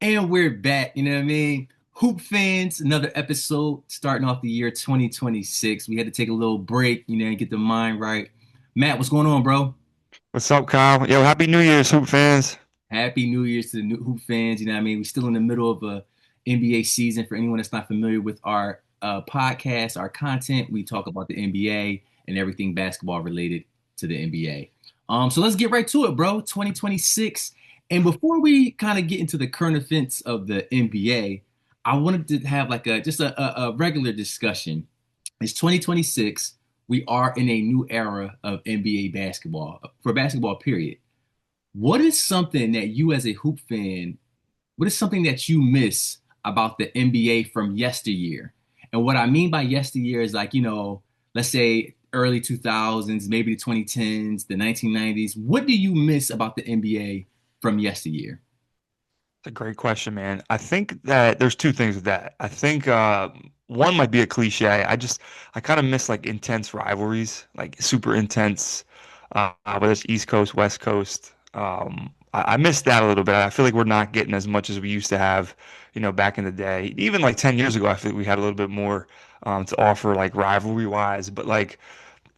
And we're back, you know what I mean? Hoop fans, another episode starting off the year 2026. We had to take a little break, and get the mind right. Matt, what's going on, bro? What's up, Kyle? Yo, Happy New Year's, Hoop fans. Happy New Year's to the new Hoop fans, you know what I mean? We're still in the middle of a NBA season. For anyone that's not familiar with our podcast, our content, we talk about the NBA and everything basketball related to the NBA. So let's get right to it, bro. 2026. And before we kind of get into the current events of the NBA, I wanted to have like a regular discussion. It's 2026. We are in a new era of NBA basketball for basketball, period. What is something that you, as a hoop fan, what is something that you miss about the NBA from yesteryear? And what I mean by yesteryear is like, let's say early 2000s, maybe the 2010s, the 1990s. What do you miss about the NBA from yesteryear? It's a great question, man. I think that there's two things with that. I think one might be a cliche. I kind of miss like intense rivalries, like super intense, whether it's East Coast, West Coast. I miss that a little bit. I feel like we're not getting as much as we used to have, back in the day. Even like 10 years ago, I feel like we had a little bit more to offer, like rivalry wise. But like,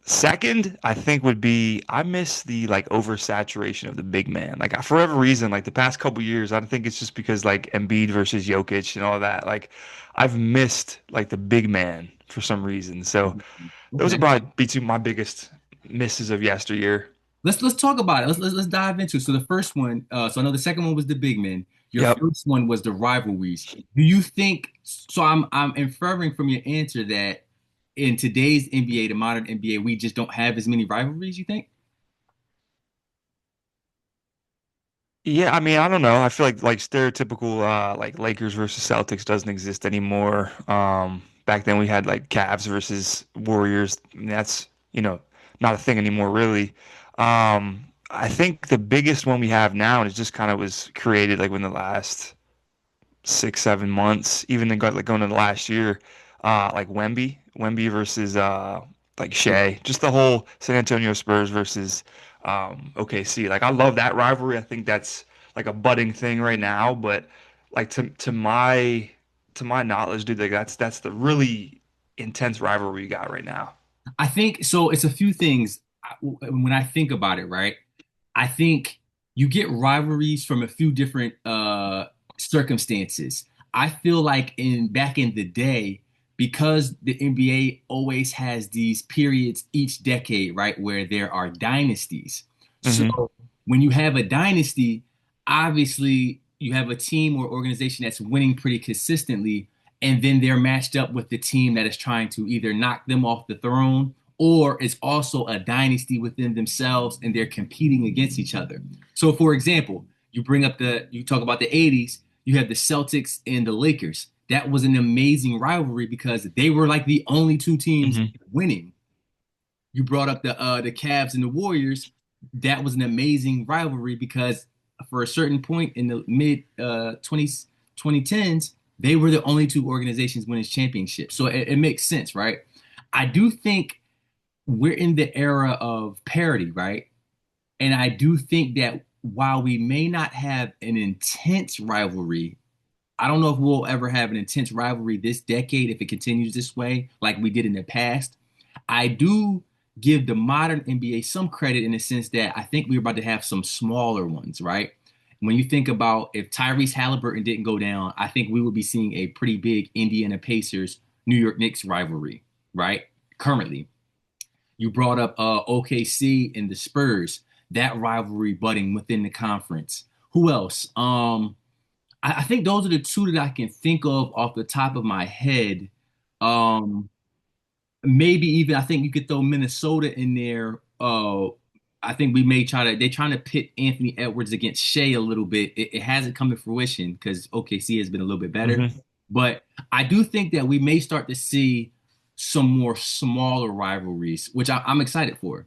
second, I think would be I miss the like oversaturation of the big man. Like for whatever reason, like the past couple years, I don't think it's just because like Embiid versus Jokic and all that. Like I've missed like the big man for some reason. So those Okay. would probably be two of my biggest misses of yesteryear. Let's talk about it. Let's dive into it. So the first one, so I know the second one was the big men. Your Yep. first one was the rivalries. Do you think so? I'm inferring from your answer that in today's NBA, the modern NBA, we just don't have as many rivalries, you think? Yeah, I mean, I don't know. I feel like stereotypical like Lakers versus Celtics doesn't exist anymore. Back then we had like Cavs versus Warriors. And that's, not a thing anymore really. I think the biggest one we have now, and it just kind of was created like within the last 6, 7 months, even then got like going into last year, like Wemby versus like Shea, just the whole San Antonio Spurs versus OKC. Like I love that rivalry. I think that's like a budding thing right now, but like to my knowledge, dude, like that's the really intense rivalry you got right now. I think so. It's a few things when I think about it, right? I think you get rivalries from a few different circumstances. I feel like in back in the day, because the NBA always has these periods each decade, right, where there are dynasties. Hmm. So when you have a dynasty, obviously you have a team or organization that's winning pretty consistently, and then they're matched up with the team that is trying to either knock them off the throne or it's also a dynasty within themselves and they're competing against each other. So, for example, you talk about the 80s, you have the Celtics and the Lakers. That was an amazing rivalry because they were like the only two teams Hmm. winning. You brought up the Cavs and the Warriors. That was an amazing rivalry because for a certain point in the mid 2010s, they were the only two organizations winning championships. So it makes sense, right? I do think we're in the era of parity, right? And I do think that while we may not have an intense rivalry, I don't know if we'll ever have an intense rivalry this decade if it continues this way, like we did in the past. I do give the modern NBA some credit in the sense that I think we're about to have some smaller ones, right? When you think about if Tyrese Halliburton didn't go down, I think we would be seeing a pretty big Indiana Pacers, New York Knicks rivalry, right? Currently. You brought up OKC and the Spurs, that rivalry budding within the conference. Who else? I think those are the two that I can think of off the top of my head. Um, Maybe even I think you could throw Minnesota in there. I think we may try to they're trying to pit Anthony Edwards against Shea a little bit. It hasn't come to fruition because OKC has been a little bit better. Hmm. But I do think that we may start to see some more smaller rivalries, which I'm excited for.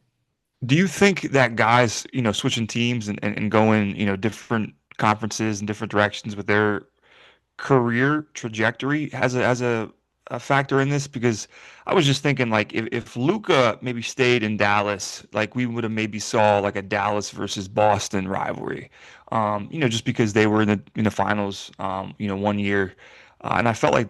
Do you think that guys, switching teams and going, different conferences and different directions with their career trajectory has a a factor in this? Because I was just thinking like if Luka maybe stayed in Dallas, like we would have maybe saw like a Dallas versus Boston rivalry. Just because they were in the finals, one year, and I felt like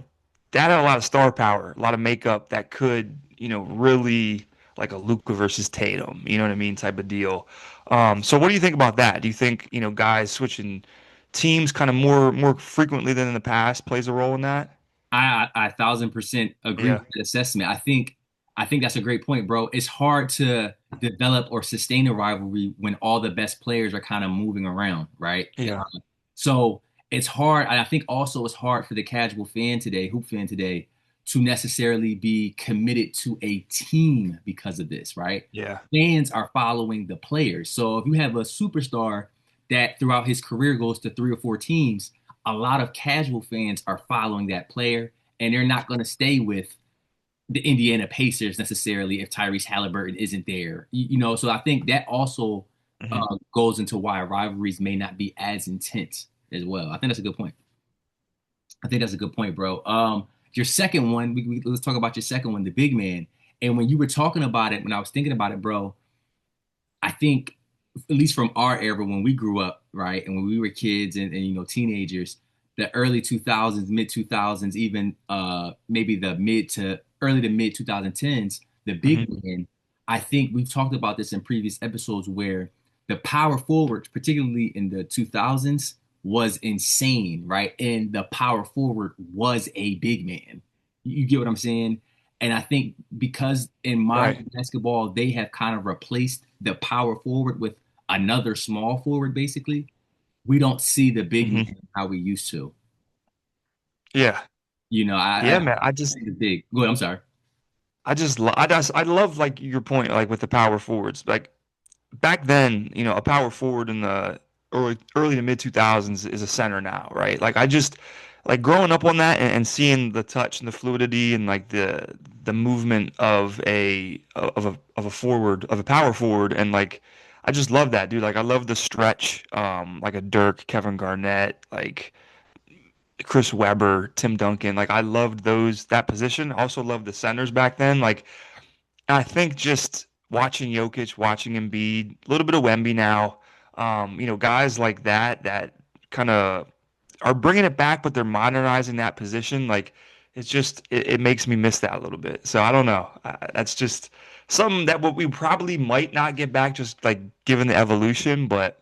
that had a lot of star power, a lot of makeup that could, really like a Luka versus Tatum, you know what I mean, type of deal. So what do you think about that? Do you think, guys switching teams kind of more frequently than in the past plays a role in that? I 1,000% agree Yeah. with that assessment. I think that's a great point, bro. It's hard to develop or sustain a rivalry when all the best players are kind of moving around, right? Yeah. So it's hard. And I think also it's hard for the casual fan today, hoop fan today, to necessarily be committed to a team because of this, right? Yeah. Fans are following the players. So if you have a superstar that throughout his career goes to three or four teams, a lot of casual fans are following that player, and they're not going to stay with the Indiana Pacers necessarily if Tyrese Halliburton isn't there. So I think that also Hmm. goes into why rivalries may not be as intense as well. I think that's a good point. I think that's a good point, bro. Your second one, let's talk about your second one, the big man. And when you were talking about it, when I was thinking about it, bro, I think at least from our era when we grew up, right, and when we were kids and teenagers, the early 2000s, mid 2000s, even maybe the mid to early to mid 2010s, the big Hmm. man. I think we've talked about this in previous episodes where the power forward, particularly in the 2000s, was insane, right? And the power forward was a big man. You get what I'm saying? And I think because in Right. modern basketball, they have kind of replaced the power forward with another small forward, basically. We don't see the big Hmm. man how we used to. Yeah. I Yeah, man. think the big. Go ahead, I'm sorry. I love like your point, like with the power forwards. Like back then, a power forward in the early to mid 2000s is a center now, right? Like I just like growing up on that and seeing the touch and the fluidity and like the movement of a forward of a power forward and like I just love that, dude. Like I love the stretch, like a Dirk, Kevin Garnett, like Chris Webber, Tim Duncan. Like I loved that position. Also loved the centers back then. Like I think just watching Jokic, watching Embiid, a little bit of Wemby now, guys like that kind of are bringing it back, but they're modernizing that position. Like it makes me miss that a little bit. So I don't know. That's just something that what we probably might not get back, just like given the evolution, but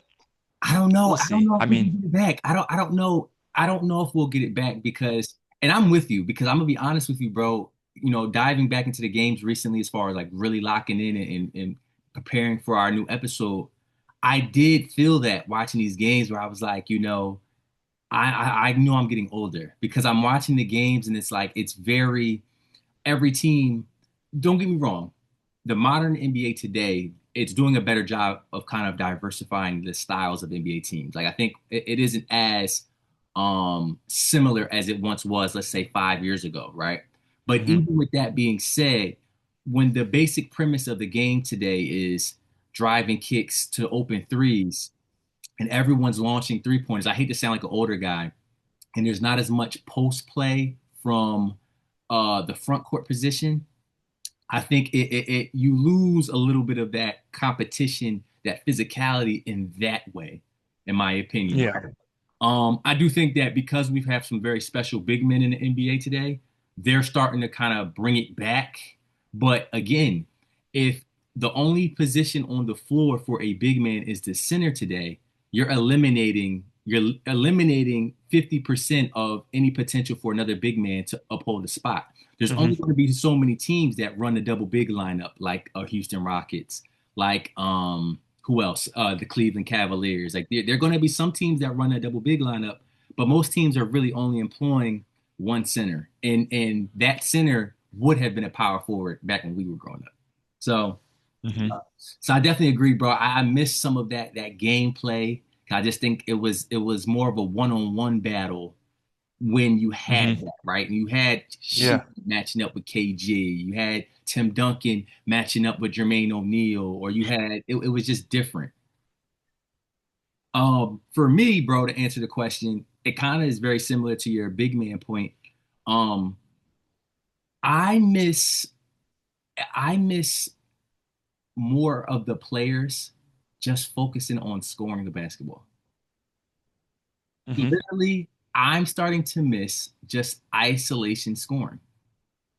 I don't know. we'll I don't see. know I if we can mean, get it back. I don't know. I don't know if we'll get it back because, and I'm with you because I'm gonna be honest with you, bro. Diving back into the games recently, as far as like really locking in and preparing for our new episode, I did feel that watching these games where I was like, I know I'm getting older because I'm watching the games and it's like it's very every team. Don't get me wrong, the modern NBA today, it's doing a better job of kind of diversifying the styles of NBA teams. Like I think it isn't as similar as it once was, let's say 5 years ago, right? But mhm. even with that being said, when the basic premise of the game today is driving kicks to open threes and everyone's launching 3 pointers, I hate to sound like an older guy, and there's not as much post play from the front court position. I think you lose a little bit of that competition, that physicality in that way, in my opinion, Yeah. right? I do think that because we have some very special big men in the NBA today, they're starting to kind of bring it back. But again, if the only position on the floor for a big man is the center today, you're eliminating 50% of any potential for another big man to uphold the spot. There's Hmm. only going to be so many teams that run the double big lineup, like Houston Rockets, like who else? The Cleveland Cavaliers. Like there are going to be some teams that run a double big lineup, but most teams are really only employing one center, and that center would have been a power forward back when we were growing up. So, Hmm. so I definitely agree, bro. I missed some of that gameplay. I just think it was more of a one-on-one battle when you had Hmm. that, right? And you had Sheik Yeah. matching up with KG, you had Tim Duncan matching up with Jermaine O'Neal, or you had it was just different. For me, bro, to answer the question, it kind of is very similar to your big man point. Um, I miss I miss more of the players just focusing on scoring the basketball. Hmm. Literally, I'm starting to miss just isolation scoring,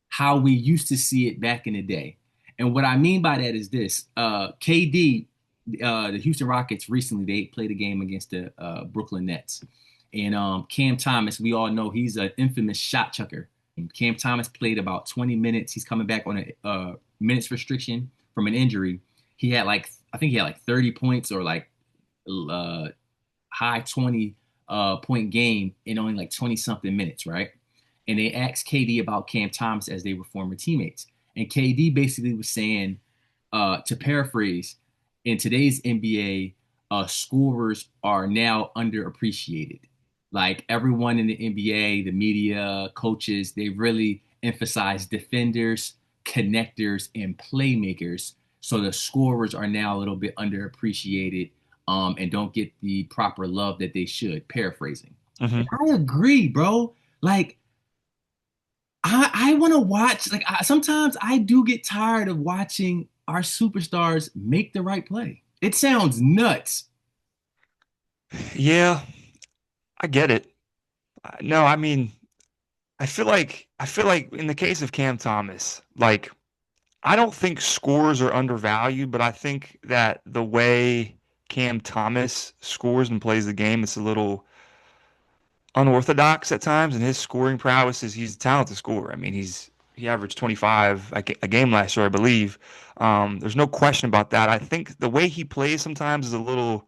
how we used to see it back in the day. And what I mean by that is this: KD, the Houston Rockets recently they played a game against the Brooklyn Nets, and Cam Thomas, we all know he's an infamous shot chucker. And Cam Thomas played about 20 minutes. He's coming back on a minutes restriction from an injury. He had like I think he had like 30 points or like uh, high 20 point game in only like 20 something minutes, right? And they asked KD about Cam Thomas as they were former teammates. And KD basically was saying, to paraphrase, in today's NBA, scorers are now underappreciated. Like everyone in the NBA, the media, coaches, they really emphasize defenders, connectors, and playmakers. So the scorers are now a little bit underappreciated, and don't get the proper love that they should. Paraphrasing. And Hmm. I agree, bro. Like I want to watch. Like sometimes I do get tired of watching our superstars make the right play. It sounds nuts. Yeah, I get it. No, I mean, I feel like in the case of Cam Thomas, like I don't think scores are undervalued, but I think that the way Cam Thomas scores and plays the game, it's a little unorthodox at times, and his scoring prowess is he's a talented scorer. I mean, he averaged 25 a game last year, I believe. There's no question about that. I think the way he plays sometimes is a little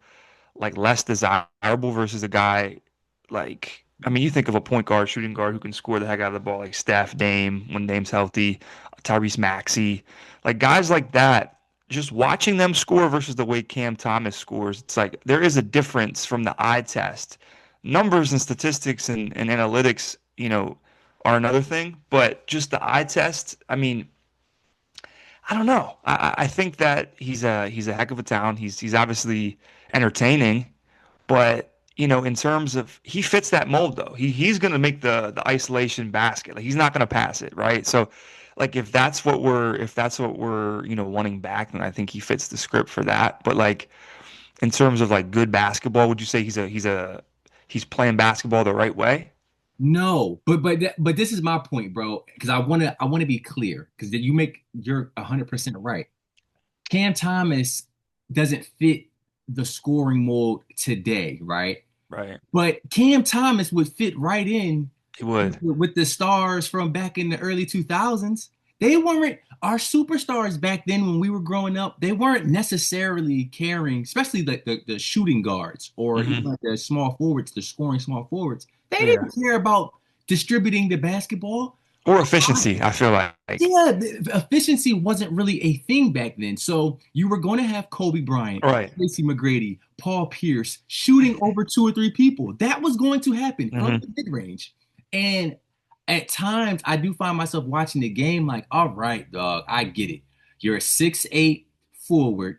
like less desirable versus a guy like I mean, you think of a point guard, shooting guard who can score the heck out of the ball, like Steph, Dame when Dame's healthy, Tyrese Maxey, like guys like that. Just watching them score versus the way Cam Thomas scores, it's like there is a difference from the eye test. Numbers and statistics and analytics, are another thing, but just the eye test, I mean, I don't know. I think that he's a heck of a talent. He's obviously entertaining, but in terms of he fits that mold though. He's gonna make the isolation basket. Like he's not gonna pass it, right? So like if that's what we're wanting back, then I think he fits the script for that. But like in terms of like good basketball, would you say he's playing basketball the right way? No, but this is my point, bro. Because I want to be clear. Because you're 100% right. Cam Thomas doesn't fit the scoring mold today, right? Right. But Cam Thomas would fit right in He would. with the stars from back in the early 2000s. They weren't our superstars back then when we were growing up. They weren't necessarily carrying, especially the shooting guards or even Hmm. like the small forwards, the scoring small forwards. They Yeah. didn't care about distributing the basketball. Or efficiency, I feel like. Yeah, efficiency wasn't really a thing back then. So you were going to have Kobe Bryant, Right. Tracy McGrady, Paul Pierce shooting over two or three people. That was going to happen from Hmm. the mid range. And at times, I do find myself watching the game like, all right, dog, I get it. You're a 6'8" forward.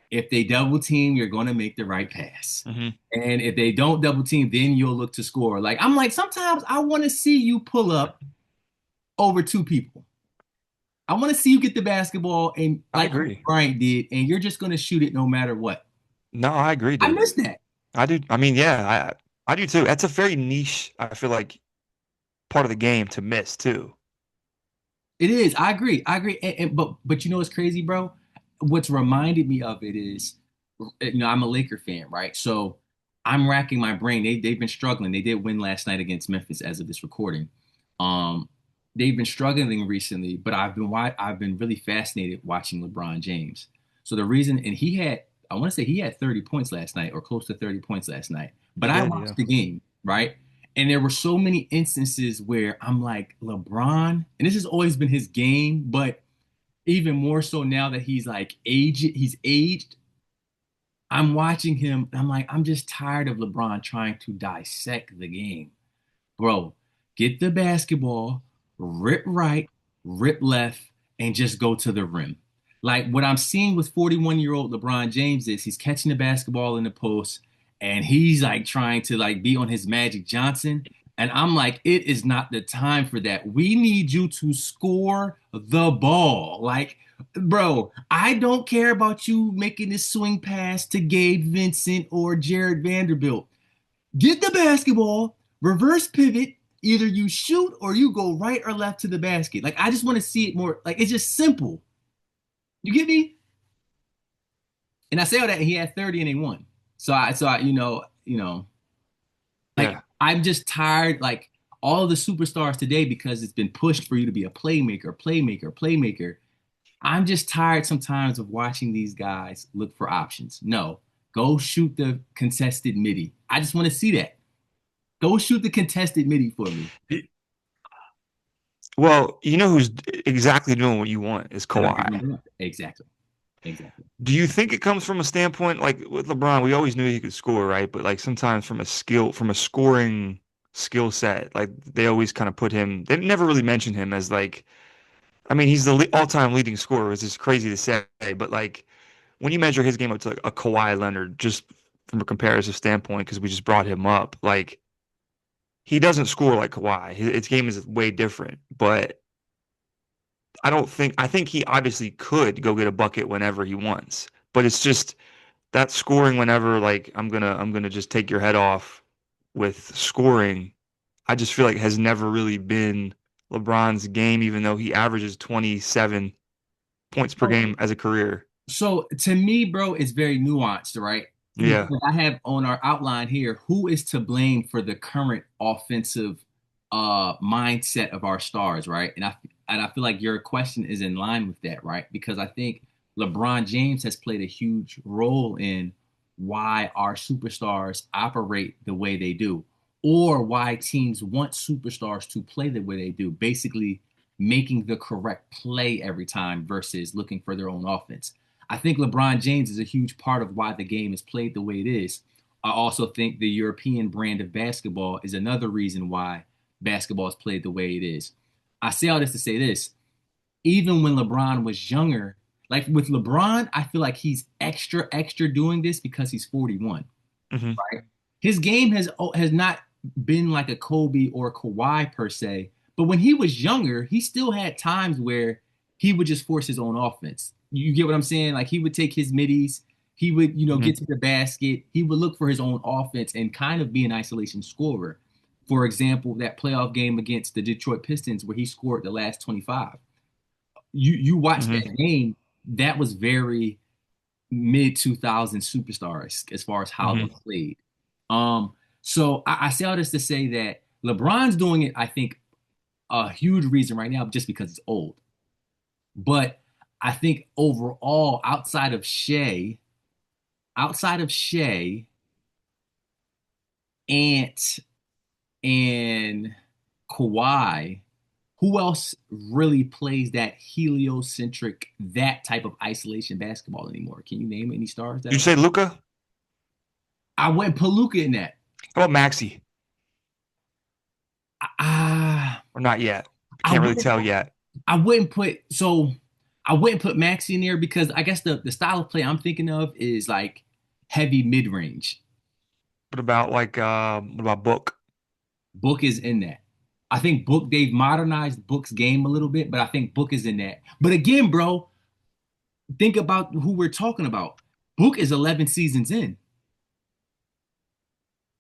If they double team, you're going to make the right pass. Hmm. And if they don't double team, then you'll look to score. Like, I'm like, sometimes I want to see you pull up over two people. I want to see you get the basketball and I like agree. Bryant did, and you're just going to shoot it no matter what. No, I agree, I dude. miss that. I do. I mean, yeah, I do too. That's a very niche, I feel like, part of the game to miss too. It is. I agree. I agree. But you know what's crazy, bro? What's reminded me of it is, I'm a Laker fan, right? So I'm racking my brain. They've been struggling. They did win last night against Memphis as of this recording. Um, they've been struggling recently, but I've been really fascinated watching LeBron James. So the reason, and I want to say he had 30 points last night or close to 30 points last night. He But I did, yeah. watched the game, right? And there were so many instances where I'm like, LeBron, and this has always been his game, but even more so now that he's aged. I'm watching him. I'm like, I'm just tired of LeBron trying to dissect the game. Bro, get the basketball, rip right, rip left, and just go to the rim. Like what I'm seeing with 41-year-old LeBron James is he's catching the basketball in the post and he's like trying to like be on his Magic Johnson. And I'm like, it is not the time for that. We need you to score the ball. Like, bro, I don't care about you making this swing pass to Gabe Vincent or Jared Vanderbilt. Get the basketball, reverse pivot. Either you shoot or you go right or left to the basket. Like, I just want to see it more. Like, it's just simple. You get me? And I say all that, and he had 30 and they won. Like Yeah. I'm just tired, like all the superstars today, because it's been pushed for you to be a playmaker, playmaker, playmaker. I'm just tired sometimes of watching these guys look for options. No, go shoot the contested midi. I just want to see that. Go shoot the contested midi for me. Well, you know who's exactly doing what you want is Kawhi. Exactly. Exactly. Do you think it comes from a standpoint like with LeBron, we always knew he could score, right? But like sometimes from a scoring skill set, like they always kind of put him, they never really mentioned him as like, I mean, he's the all-time leading scorer, which is crazy to say, but like when you measure his game up to like a Kawhi Leonard, just from a comparative standpoint, because we just brought him up, like he doesn't score like Kawhi. His game is way different, but I think he obviously could go get a bucket whenever he wants, but it's just that scoring whenever like I'm gonna just take your head off with scoring. I just feel like has never really been LeBron's game, even though he averages 27 points per So, game as a career. so to me, bro, it's very nuanced, right? Yeah. Because I have on our outline here who is to blame for the current offensive mindset of our stars, right? And I feel like your question is in line with that, right? Because I think LeBron James has played a huge role in why our superstars operate the way they do, or why teams want superstars to play the way they do, basically making the correct play every time versus looking for their own offense. I think LeBron James is a huge part of why the game is played the way it is. I also think the European brand of basketball is another reason why basketball is played the way it is. I say all this to say this. Even when LeBron was younger, like with LeBron, I feel like he's extra doing this because he's 41, Hmm. right? His game has not been like a Kobe or Kawhi per se, but when he was younger, he still had times where he would just force his own offense. You get what I'm saying? Like he would take his middies, he would, get Hmm. to the basket, he would look for his own offense and kind of be an isolation scorer. For example, that playoff game against the Detroit Pistons where he scored the last 25. You watch Hmm. that game, that was very mid 2000 superstars as far as how they Hmm. played. Um, so I say all this to say that LeBron's doing it, I think, a huge reason right now just because it's old. But I think overall, outside of Shea, Ant, and Kawhi, who else really plays that heliocentric, that type of isolation basketball anymore? Can you name any stars that You are? say Luca? I went Palooka in that. How about Maxi? I, Or not yet? I I can't really wouldn't tell yet. I wouldn't put Maxi in there because I guess the style of play I'm thinking of is like heavy mid range. What about Book? Book is in that. I think they've modernized Book's game a little bit, but I think Book is in that. But again, bro, think about who we're talking about. Book is 11 seasons in.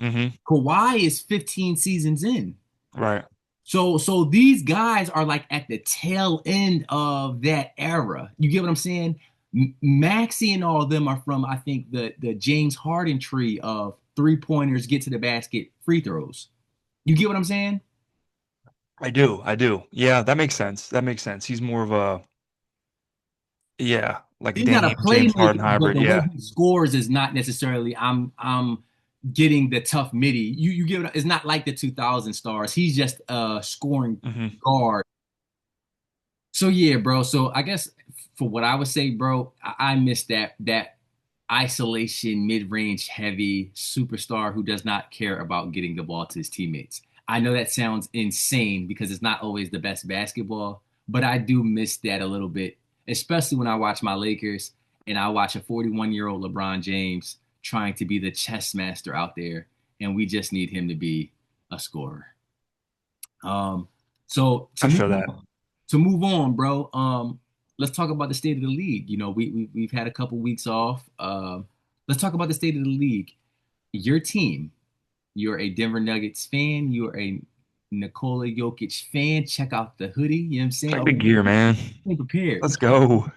Hmm. Kawhi is 15 seasons in. Right. So these guys are like at the tail end of that era. You get what I'm saying? Maxie and all of them are from, I think, the James Harden tree of three pointers, get to the basket, free throws. You get what I'm saying? I do. I do. Yeah, that makes sense. That makes sense. He's more of a, yeah, like a He's not a Dame James Harden playmaker, but hybrid. the way Yeah. he scores is not necessarily I'm getting the tough midi. You get it's not like the 2000 stars. He's just a scoring Hmm. guard. So yeah, bro. So I guess for what I would say, bro, I miss that isolation, mid-range heavy superstar who does not care about getting the ball to his teammates. I know that sounds insane because it's not always the best basketball, but I do miss that a little bit, especially when I watch my Lakers and I watch a 41-year-old LeBron James trying to be the chess master out there, and we just need him to be a scorer. Um, so I feel that. to move on, bro. Let's talk about the state of the league. You know, we've had a couple weeks off. Let's talk about the state of the league. Your team. You're a Denver Nuggets fan. You're a Nikola Jokic fan. Check out the hoodie. You know what I'm saying? Play Oh, big gear, man. we prepared. Let's go.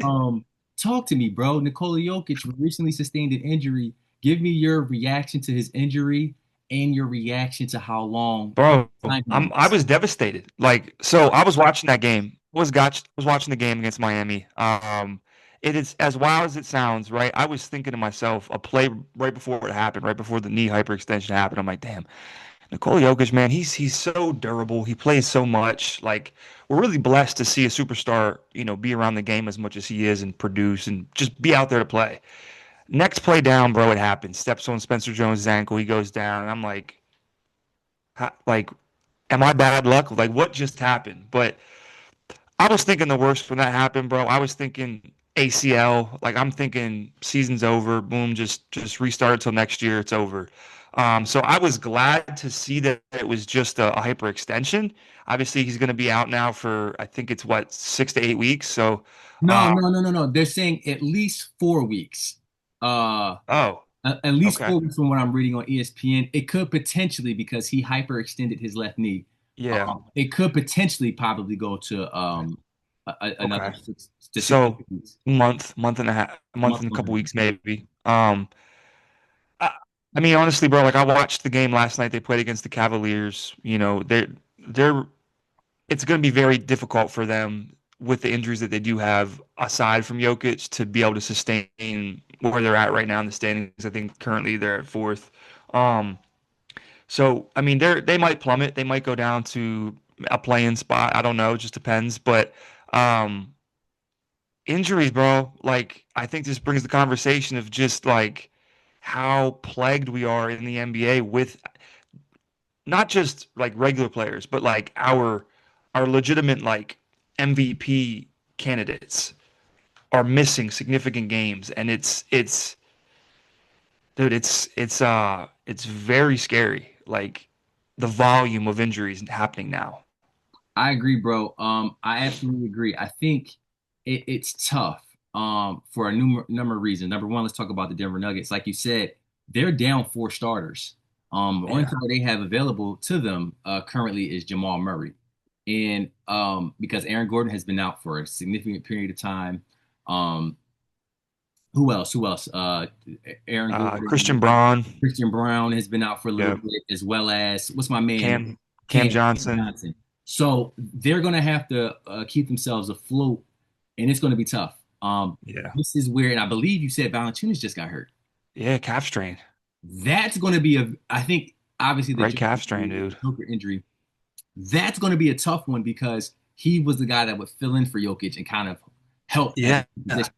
Um, Talk to me, bro. Nikola Jokic recently sustained an injury. Give me your reaction to his injury and your reaction to how long Bro, time he I missed. was devastated. Like, so I was watching that game. Was watching the game against Miami. It is as wild as it sounds, right? I was thinking to myself, a play right before it happened, right before the knee hyperextension happened. I'm like, damn, Nikola Jokic, man, he's so durable. He plays so much. Like, we're really blessed to see a superstar, be around the game as much as he is and produce and just be out there to play. Next play down, bro, it happens. Steps on Spencer Jones' ankle, he goes down, and I'm like, like, am I bad luck? Like, what just happened? But I was thinking the worst when that happened, bro. I was thinking ACL. Like, I'm thinking season's over. Boom, just restart until next year. It's over. So I was glad to see that it was just a hyperextension. Obviously, he's going to be out now for I think it's what 6 to 8 weeks. So, No, uh, no, no, no, no. They're saying at least 4 weeks. Uh, oh, at least okay, 4 weeks from what I'm reading on ESPN. It could potentially because he hyperextended his left knee. yeah, It could potentially probably go to another okay. 6 to 8 weeks, Month and a half, a month month and a and a couple half. weeks maybe. I, I mean, honestly, bro, like I watched the game last night. They played against the Cavaliers. They're it's going to be very difficult for them with the injuries that they do have, aside from Jokic, to be able to sustain where they're at right now in the standings. I think currently they're at fourth. Um, so I mean, they might plummet. They might go down to a play-in spot. I don't know. It just depends. But um, injuries, bro. Like I think this brings the conversation of just like how plagued we are in the NBA with not just like regular players, but like our legitimate like MVP candidates are missing significant games, and it's dude, it's very scary. Like the volume of injuries happening now. I agree, bro. I absolutely agree. I think it's tough for a number of reasons. Number one, let's talk about the Denver Nuggets. Like you said, they're down four starters. The only Yeah. player they have available to them currently is Jamal Murray, and because Aaron Gordon has been out for a significant period of time. Um, who else? Who else? Aaron Christian Gordon, Braun, Christian Brown has been out for a little yeah, bit, as well as what's my man? Cam Cam Johnson, Johnson. So they're going to have to keep themselves afloat, and it's going to be tough. yeah, This is where, and I believe you said Valanciunas just got hurt. yeah, calf strain, That's going to be I think, obviously the right Joker calf strain, injury, dude. Joker injury, that's going to be a tough one because he was the guy that would fill in for Jokic and kind of help at Yeah, the position.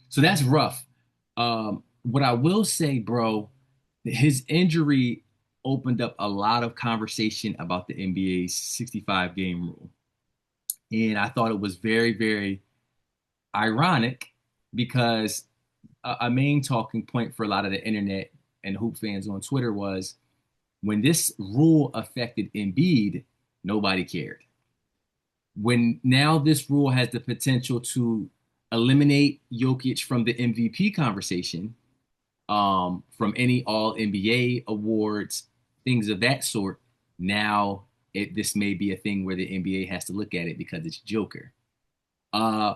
So that's rough. What I will say, bro, his injury opened up a lot of conversation about the NBA's 65 game rule. And I thought it was very, very ironic because a main talking point for a lot of the internet and hoop fans on Twitter was when this rule affected Embiid, nobody cared. When now this rule has the potential to eliminate Jokic from the MVP conversation, from any All NBA awards, things of that sort. Now this may be a thing where the NBA has to look at it because it's Joker. Uh,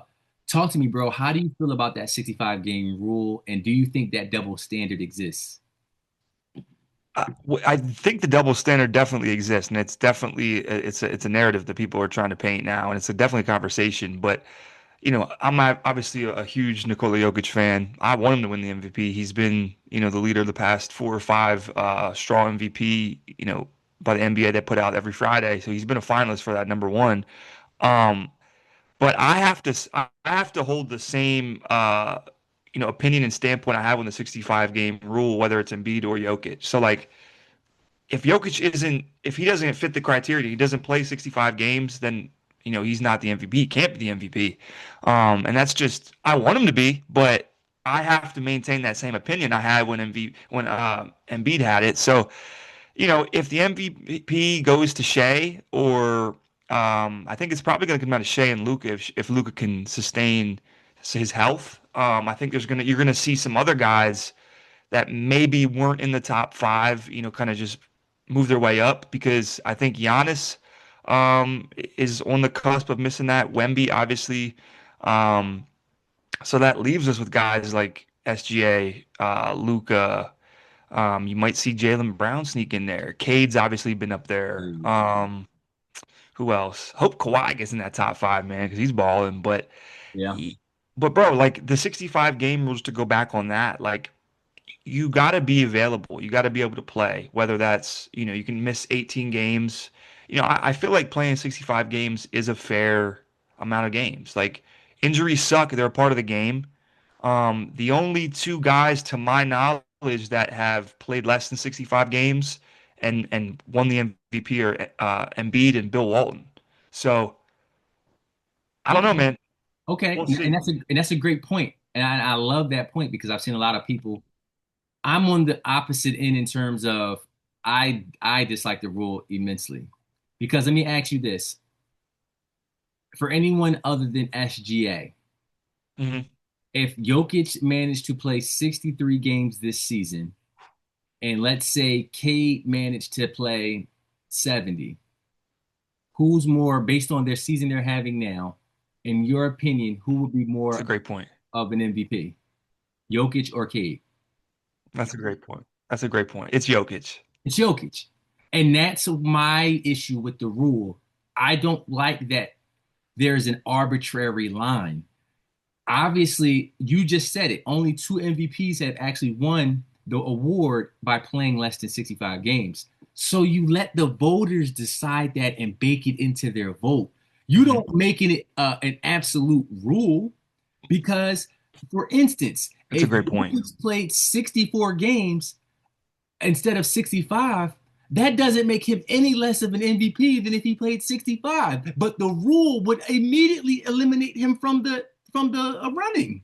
Talk to me, bro. How do you feel about that 65 game rule, and do you think that double standard exists? I think the double standard definitely exists, and it's definitely it's a narrative that people are trying to paint now, and it's definitely a conversation. But I'm obviously a huge Nikola Jokic fan. I want him to win the MVP. He's been the leader of the past 4 or 5 straw MVP by the NBA that put out every Friday. So he's been a finalist for that number one. Um, but I have to hold the same opinion and standpoint I have on the 65 game rule, whether it's Embiid or Jokic. So like if he doesn't fit the criteria, he doesn't play 65 games, then he's not the MVP. He can't be the MVP. And that's just I want him to be, but I have to maintain that same opinion I had when Embiid had it. So if the MVP goes to Shea, or I think it's probably going to come out of Shea and Luka if Luka can sustain his health. I think you're gonna see some other guys that maybe weren't in the top five, kind of just move their way up, because I think Giannis is on the cusp of missing that. Wemby, obviously. Um, so that leaves us with guys like SGA, Luka. You might see Jaylen Brown sneak in there. Cade's obviously been up there. Who else? Hope Kawhi gets in that top five, man, because he's balling. Yeah. But bro, like the 65 game rules, to go back on that, like you got to be available. You got to be able to play, whether that's, you can miss 18 games. I feel like playing 65 games is a fair amount of games. Like injuries suck, they're a part of the game. The only two guys to my knowledge that have played less than 65 games and won the MVP are Embiid and Bill Walton. So I don't know, Okay. man. Okay. We'll see. And that's a great point. And I love that point because I've seen a lot of people. I'm on the opposite end in terms of I dislike the rule immensely. Because let me ask you this. For anyone other than SGA, Hmm. if Jokic managed to play 63 games this season, and let's say Cade managed to play 70, who's more, based on their season they're having now, in your opinion, who would be That's a more great point. of an MVP? Jokic or Cade? That's a great point. That's a great point. It's Jokic. It's Jokic. And that's my issue with the rule. I don't like that there's an arbitrary line. Obviously, you just said it. Only two MVPs have actually won the award by playing less than 65 games. So you let the voters decide that and bake it into their vote. You Hmm. don't make it an absolute rule because, for instance, That's a if great point. Jokic played 64 games instead of 65, that doesn't make him any less of an MVP than if he played 65. But the rule would immediately eliminate him from the running.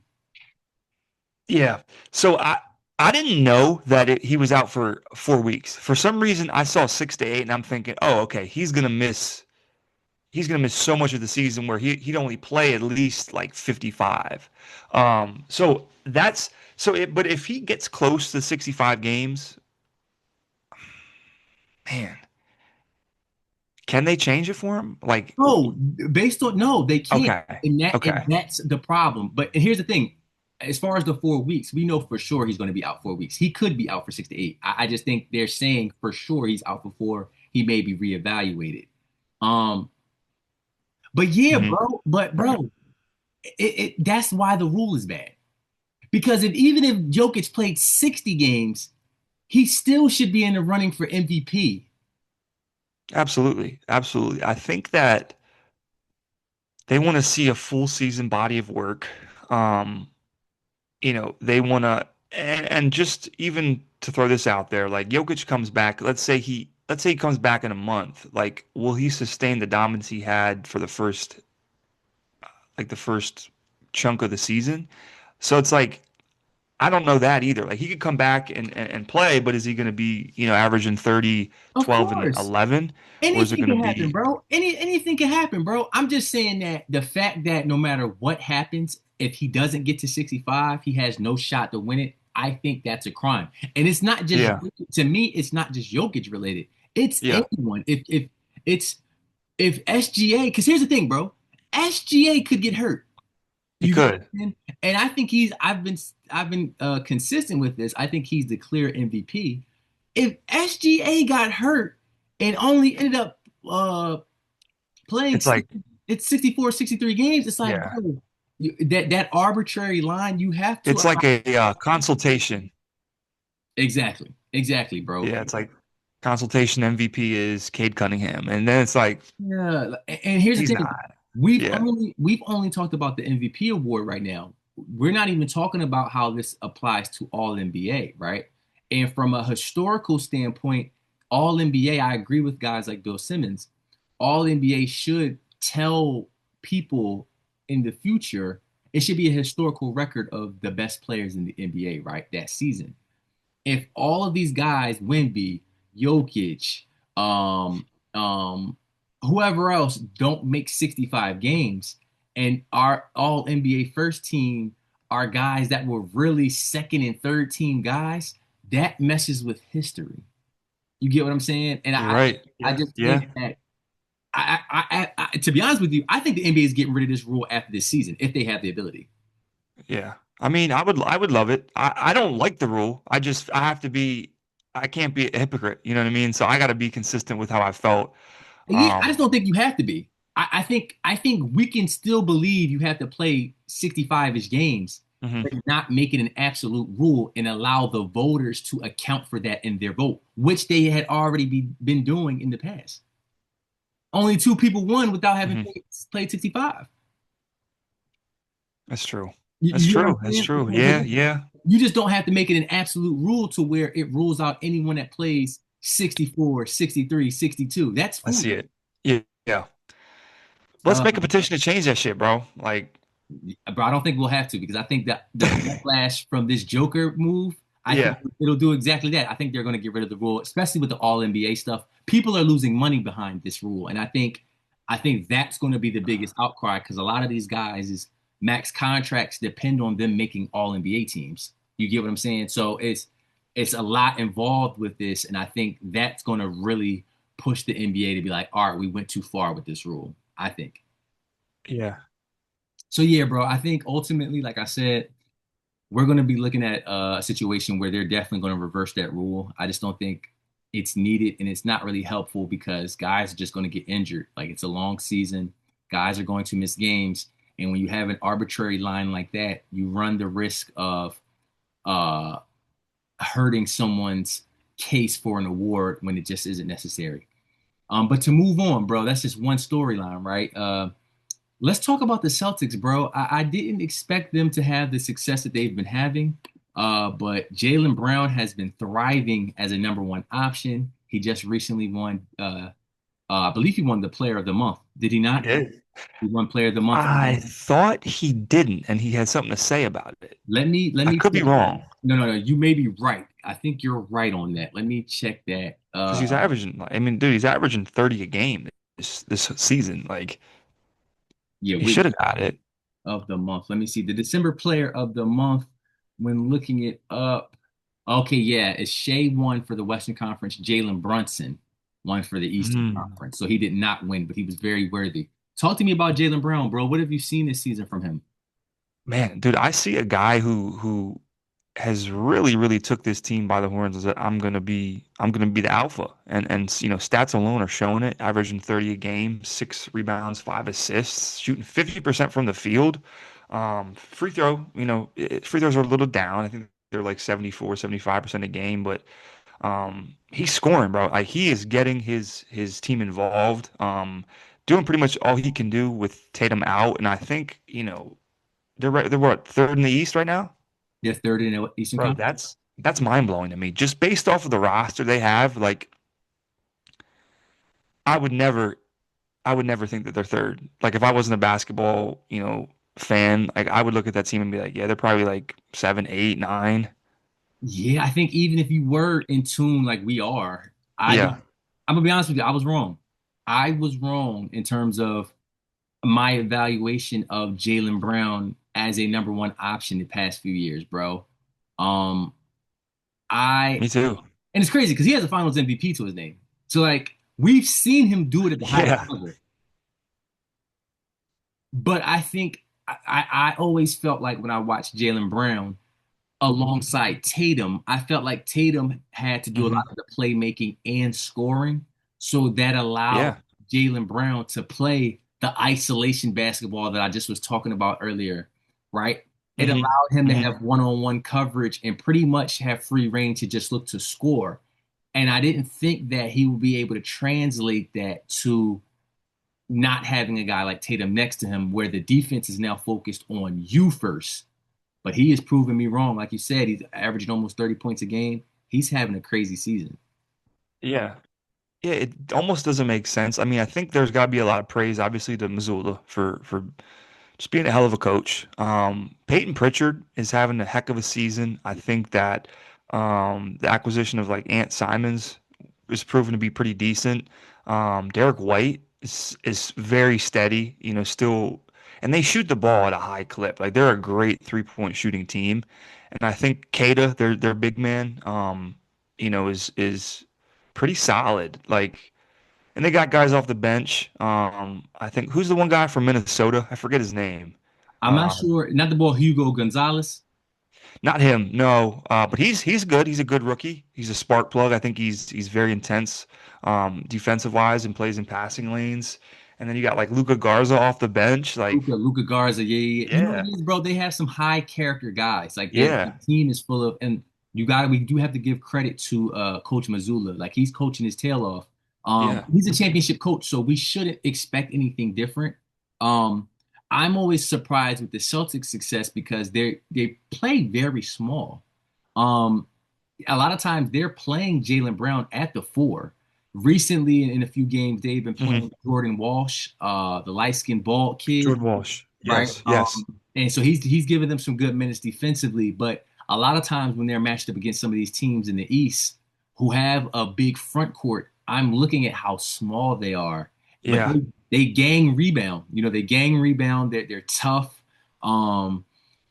Yeah. So I didn't know that he was out for 4 weeks. For some reason, I saw 6 to 8, and I'm thinking, oh, okay, he's gonna miss so much of the season where he'd only play at least like 55. So that's so it. But if he gets close to 65 games, man, can they change it for him? Like, No, based on no, they can't. okay, And okay, that's the problem. But and here's the thing. As far as the 4 weeks, we know for sure he's going to be out 4 weeks. He could be out for 6 to 8. I just think they're saying for sure he's out before he may be reevaluated. Um, but yeah, hmm, bro. But right. bro, that's why the rule is bad. Because if even if Jokic played 60 games, he still should be in the running for MVP. Absolutely, absolutely. I think that they want to see a full season body of work. Um, they want to, and just even to throw this out there, like Jokic comes back, let's say he comes back in a month. Like, will he sustain the dominance he had for the first chunk of the season? So it's like, I don't know that either. Like, he could come back and play, but is he going to be, averaging 30, Of 12, and course. 11? Or is it Anything going to can happen, be, bro. Anything can happen, bro. I'm just saying that the fact that no matter what happens, if he doesn't get to 65, he has no shot to win it. I think that's a crime. And it's not just yeah, to me, it's not just Jokic related. It's yeah, anyone. It's if SGA, because here's the thing, bro. SGA could get hurt. he You get what could. I'm saying? And I think I've been consistent with this. I think he's the clear MVP. If SGA got hurt and only ended up playing It's like, it's 64, 63 games, it's like, yeah, bro, that arbitrary line you have to it's like a consultation. exactly, bro. Yeah, it's like consultation MVP is Cade Cunningham, and then it's like Yeah, and here's the he's thing. not. We've Yeah, only we've only talked about the MVP award right now. We're not even talking about how this applies to all NBA, right? And from a historical standpoint, all NBA, I agree with guys like Bill Simmons. All NBA should tell people in the future, it should be a historical record of the best players in the NBA, right? That season. If all of these guys, Wemby, Jokic, um, um, whoever else don't make 65 games, and our all NBA first team are guys that were really second and third team guys, that messes with history. You get what I'm saying? And You're I, right. I Yeah. just Yeah. think that to be honest with you, I think the NBA is getting rid of this rule after this season if they have the ability. Yeah. I mean, I would love it. I don't like the rule. I have to be I can't be a hypocrite, you know what I mean? So I got to be consistent with how I felt. Yeah, I just Um, don't think you have to be. I think we can still believe you have to play 65-ish games, mhm. but not make it an absolute rule and allow the voters to account for that in their vote, which they had already been doing in the past. Only two people won without having Mhm. played 65. That's true. You That's get what true. I'm That's saying? true. So Yeah, yeah. you just don't have to make it an absolute rule to where it rules out anyone that plays 64, 63, 62. That's I see foolish. it. Yeah, yeah. Let's Uh, make a petition to change that shit, bro. Like, Bro, I don't think we'll have to because I think that the backlash from this Joker move, I think yeah, it'll do exactly that. I think they're going to get rid of the rule, especially with the All NBA stuff. People are losing money behind this rule, and I think that's going to be the biggest outcry because a lot of these guys is max contracts depend on them making All NBA teams. You get what I'm saying? So it's a lot involved with this, and I think that's going to really push the NBA to be like, all right, we went too far with this rule. I think. yeah, So yeah, bro, I think ultimately, like I said, we're going to be looking at a situation where they're definitely going to reverse that rule. I just don't think it's needed and it's not really helpful because guys are just going to get injured. Like it's a long season, guys are going to miss games, and when you have an arbitrary line like that, you run the risk of uh, hurting someone's case for an award when it just isn't necessary. But to move on, bro, that's just one storyline, right? Let's talk about the Celtics, bro. I didn't expect them to have the success that they've been having, but Jaylen Brown has been thriving as a number one option. He just recently won, I believe he won the Player of the Month. Did he he not? did. He won Player of the Month. I thought he didn't, and he had something to say about it. Let I me could be check. wrong No, no, no. You may be right. I think you're right on that. Let me check that. because he's averaging. I mean, dude, he's averaging 30 a game this season. Like, Yeah, he wait. should have got it. Of the month. Let me see. The December player of the month, when looking it up. Okay, yeah, it's Shea won for the Western Conference. Jalen Brunson won for the Eastern Hmm. Conference. So he did not win, but he was very worthy. Talk to me about Jalen Brown, bro. What have you seen this season from him? Man, dude, I see a guy who has really took this team by the horns. Is that I'm gonna be the alpha, and stats alone are showing it. Averaging 30 a game, 6 rebounds, 5 assists, shooting 50% from the field. Free throw, free throws are a little down. I think they're like 74, 75% a game, but he's scoring, bro. Like he is getting his team involved. Doing pretty much all he can do with Tatum out, and I think they're what, third in the East right now? They're third in the Eastern Bro, Conference. that's mind blowing to me. Just based off of the roster they have, like I would never I would never think that they're third. Like if I wasn't a basketball, fan, like I would look at that team and be like, yeah, they're probably like 7, 8, 9. Yeah, I think even if you were in tune like we are, I don't. Yeah. I'm gonna be honest with you. I was wrong. I was wrong in terms of my evaluation of Jaylen Brown as a number one option the past few years, bro. Um, I Me too. and it's crazy because he has a Finals MVP to his name. So like we've seen him do it at the highest Yeah. level. But I think I always felt like when I watched Jaylen Brown alongside Tatum, I felt like Tatum had to do a lot Hmm. of the playmaking and scoring. So that allowed Yeah. Jaylen Brown to play the isolation basketball that I just was talking about earlier, right? It Hmm. allowed him to Hmm. have one-on-one coverage and pretty much have free reign to just look to score. And I didn't think that he would be able to translate that to not having a guy like Tatum next to him where the defense is now focused on you first. But he has proven me wrong. Like you said, he's averaging almost 30 points a game. He's having a crazy season. Yeah. Yeah, it almost doesn't make sense. I mean, I think there's got to be a lot of praise, obviously, to Missoula for just being a hell of a coach. Peyton Pritchard is having a heck of a season. I think that the acquisition of like Ant Simons is proven to be pretty decent. Derek White is very steady, still, and they shoot the ball at a high clip. Like they're a great 3-point shooting team, and I think Kata, their big man, is pretty solid. Like, and they got guys off the bench. I think who's the one guy from Minnesota? I forget his name. I'm not Um, sure. Not the ball, Hugo Gonzalez. Not him, no. But he's good. He's a good rookie. He's a spark plug. I think he's very intense, defensive wise, and plays in passing lanes. And then you got like Luca Garza off the bench. Luca Garza, yeah, yeah, yeah. You know what Yeah, it is, bro? They have some high character guys. Like the yeah, team is full of, and we do have to give credit to Coach Mazzulla. Like he's coaching his tail off. yeah. He's a championship coach, so we shouldn't expect anything different. Um, I'm always surprised with the Celtics' success because they play very small. Um, a lot of times they're playing Jaylen Brown at the four. Recently, in a few games, they've been hmm playing Jordan Walsh, the light-skinned bald kid, Jordan Walsh. right? Yes, yes. And so he's giving them some good minutes defensively. But a lot of times when they're matched up against some of these teams in the East who have a big front court, I'm looking at how small they are. But Yeah. they gang rebound. They gang rebound. They're tough. Um,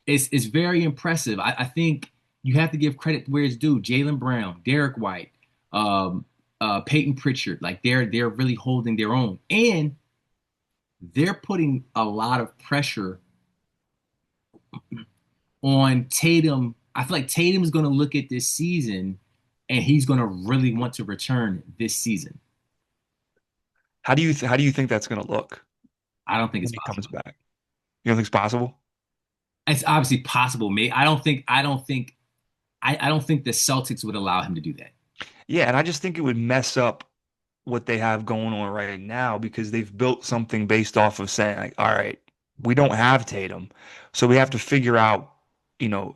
it's very impressive. I think you have to give credit where it's due. Jaylen Brown, Derek White, um, Peyton Pritchard, like they're really holding their own, and they're putting a lot of pressure on Tatum. I feel like Tatum's going to look at this season, and he's going to really want to return this season. How do you think that's gonna look I don't think it's when he comes possible. back? You don't think it's possible? It's obviously possible, mate. I don't think the Celtics would allow him to do that. Yeah, and I just think it would mess up what they have going on right now because they've built something based off of saying like, all right, we don't have Tatum, so we have to figure out,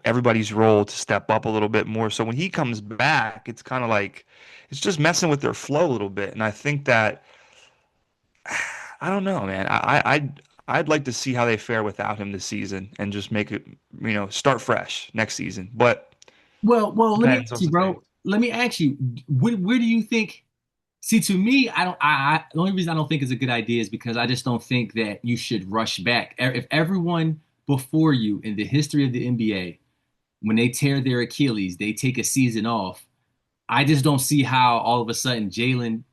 everybody's role to step up a little bit more. So when he comes back, it's kind of like it's just messing with their flow a little bit. And I think that I don't know, man. I'd like to see how they fare without him this season and just make it, start fresh next season. But Well, let me depends on ask you, some things. bro. Let me ask you, where do you think? See, to me, I don't. The only reason I don't think it's a good idea is because I just don't think that you should rush back. If everyone before you in the history of the NBA, when they tear their Achilles, they take a season off. I just don't see how all of a sudden Jason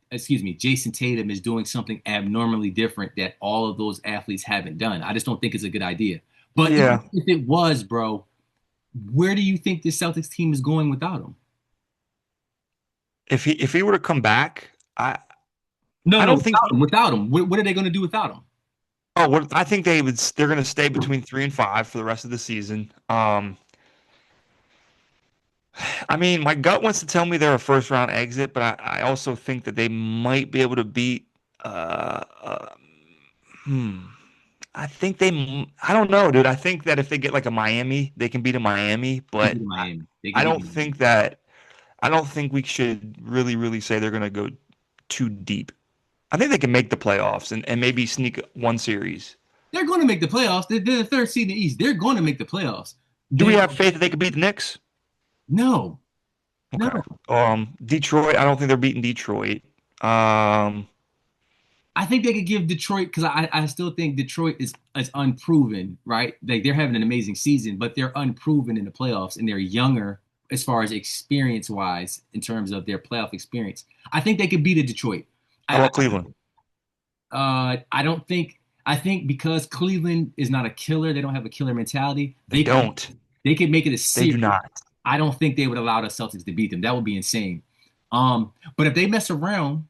Tatum is doing something abnormally different that all of those athletes haven't done. I just don't think it's a good idea. But even Yeah, if it was, bro, where do you think the Celtics team is going without him? if he were to come back, I No, I no, don't think. without him. Without him, what are they going to do without him? Oh, I think they're going to stay between 3 and 5 for the rest of the season. I mean, my gut wants to tell me they're a first round exit, but I also think that they might be able to beat. Uh, uh, hmm. I think I don't know, dude. I think that if they get like a Miami, they can beat a Miami, They can but beat Miami. They can I beat don't Miami. think that I don't think we should really, really say they're going to go too deep. I think they can make the playoffs and maybe sneak one series. They're going to make the playoffs. They're the third seed in the East. They're going to make the playoffs. Do we Now, have faith that they could beat the Knicks? no, no. Okay. Detroit, I don't think they're beating Detroit. Um, I think they could give Detroit because I still think Detroit is unproven, right? Like they're having an amazing season, but they're unproven in the playoffs and they're younger as far as experience wise in terms of their playoff experience. I think they could beat a Detroit. how I about Cleveland? I don't think I think because Cleveland is not a killer, they don't have a killer mentality. They don't. They could make it a They do series. not. I don't think they would allow the Celtics to beat them. That would be insane. But if they mess around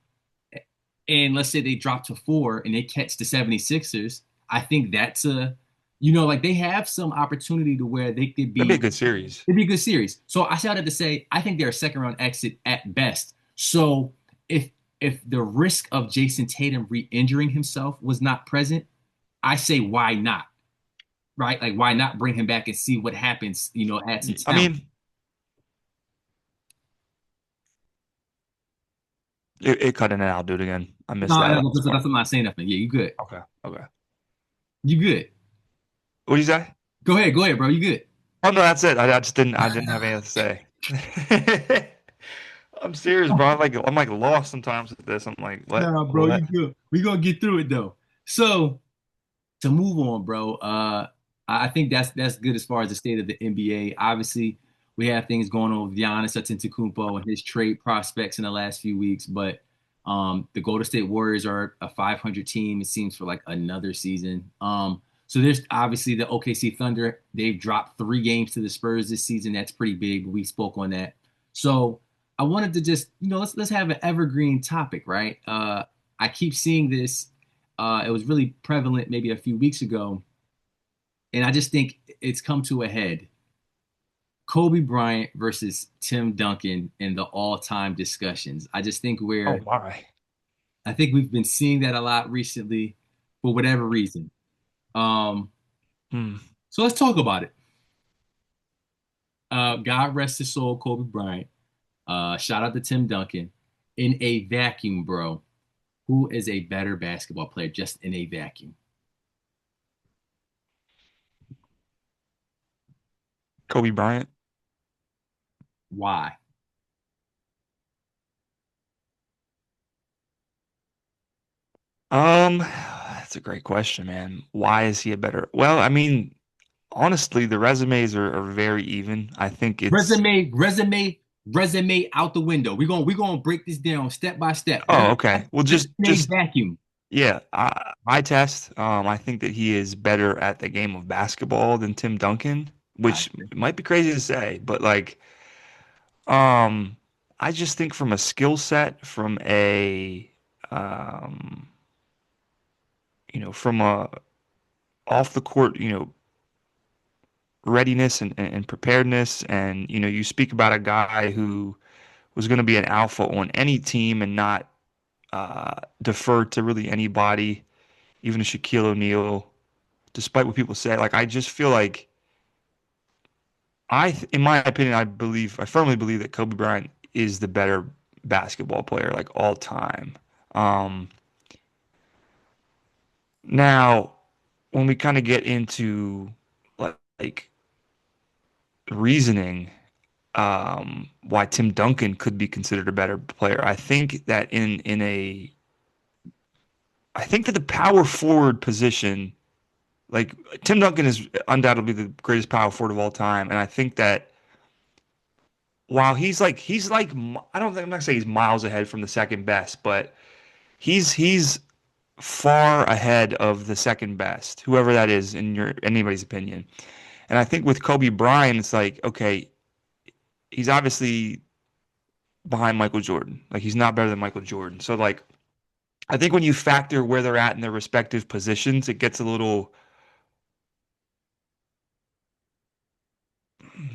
and let's say they drop to four and they catch the 76ers, I think that's like they have some opportunity to where they could That'd be a be, good series. it'd be a good series. So I shouted to say, I think they're a second round exit at best. So if if the risk of Jason Tatum re-injuring himself was not present, I say why not? Right? Like why not bring him back and see what happens, add some I talent. mean, it cut in and out, dude. Again, I missed No, that last part. I'm not saying nothing. Yeah, you good. Okay. Okay. You good. What do you say? Go ahead, bro. You good. Oh no, that's it. I just didn't. I didn't have anything to say. I'm serious, bro. I'm like lost sometimes with this. I'm like, what? Nah, bro, you What? good. We gonna get through it though. So to move on, bro. I think that's good as far as the state of the NBA. Obviously, we have things going on with Giannis Antetokounmpo and his trade prospects in the last few weeks, but the Golden State Warriors are a 500 team. It seems for like another season. So there's obviously the OKC Thunder. They've dropped 3 games to the Spurs this season. That's pretty big. We spoke on that. So I wanted to just, let's have an evergreen topic, right? I keep seeing this. It was really prevalent maybe a few weeks ago, and I just think it's come to a head. Kobe Bryant versus Tim Duncan in the all-time discussions. I just think Oh we're my. I think we've been seeing that a lot recently for whatever reason. Um, Hmm. so let's talk about it. God rest his soul, Kobe Bryant. Shout out to Tim Duncan. In a vacuum, bro, who is a better basketball player just in a vacuum? Kobe Bryant. Why? That's a great question, man. Why is he a better? Well, I mean, honestly, the resumes are very even. I think it's. Resume out the window. We're gonna break this down step by step. Oh, okay. Well, Just just in a just vacuum. yeah. My test. I think that he is better at the game of basketball than Tim Duncan, I which might be crazy to say, but like, um, I just think from a skill set, um, from a off the court, readiness and preparedness, and you speak about a guy who was going to be an alpha on any team and not defer to really anybody, even a Shaquille O'Neal, despite what people say. Like, I just feel like in my opinion, I firmly believe that Kobe Bryant is the better basketball player, like all time. Um, Now, when we kind of get into like reasoning, why Tim Duncan could be considered a better player, I think that the power forward position, like Tim Duncan is undoubtedly the greatest power forward of all time, and I think that while I don't think I'm not saying he's miles ahead from the second best, but he's far ahead of the second best, whoever that is in your anybody's opinion. And I think with Kobe Bryant, it's like, okay, he's obviously behind Michael Jordan. Like he's not better than Michael Jordan. So like I think when you factor where they're at in their respective positions, it gets a little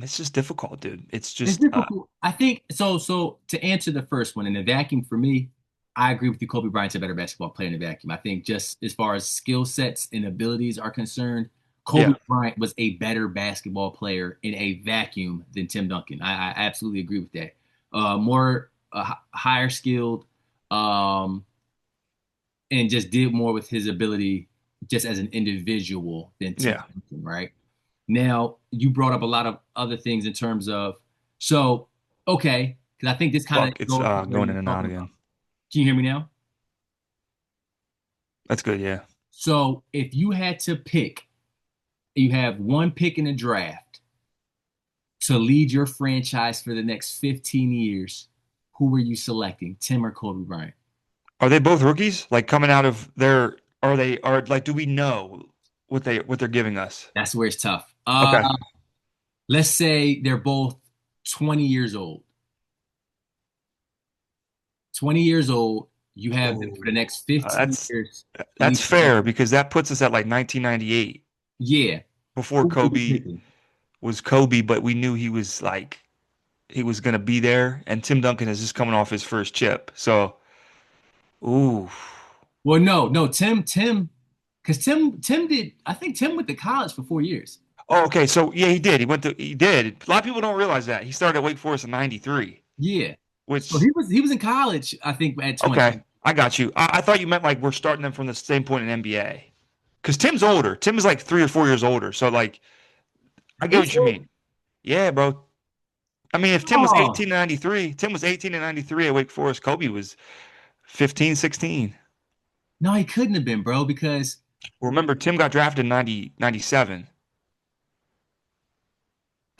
it's just difficult, dude. It's It's just difficult. I think so. So to answer the first one, in the vacuum for me, I agree with you. Kobe Bryant's a better basketball player in the vacuum. I think just as far as skill sets and abilities are concerned, Kobe yeah. Bryant was a better basketball player in a vacuum than Tim Duncan. I absolutely agree with that. More higher skilled, um, and just did more with his ability just as an individual than Tim Yeah. Duncan, right? Now, you brought up a lot of other things in terms of, so, okay, because I think this kind of Fuck, it's goes to what going you in were and out talking about. again. Can you hear me now? That's good, yeah. So, if you had to pick, you have one pick in the draft to lead your franchise for the next 15 years, who were you selecting, Tim or Kobe Bryant? Are they both rookies? Like coming out of their are like do we know what they're giving us? That's where it's tough. Okay. Let's say they're both 20 years old. 20 years old, you have them for the Oh, next 15 that's years to that's lead the fair franchise. because that puts us at like 1998 Yeah. before Who are you Kobe picking? was Kobe, but we knew he was gonna be there, and Tim Duncan is just coming off his first chip. So, ooh, Well, no, because Tim did. I think Tim went to college for 4 years. oh, okay. So yeah, he did. A lot of people don't realize that he started at Wake Forest in '93, Yeah. So which he was in college. I think at 20. okay, I got you. I thought you meant like we're starting them from the same point in NBA. Because Tim's older. Tim is like 3 or 4 years older. So like I get Is what you he? mean. Yeah, bro. I mean, if Tim was Oh, 18 in 93, Tim was 18 in 93 at Wake Forest, Kobe was 15, 16. no, he couldn't have been, bro, because Well, remember, Tim got drafted in 97.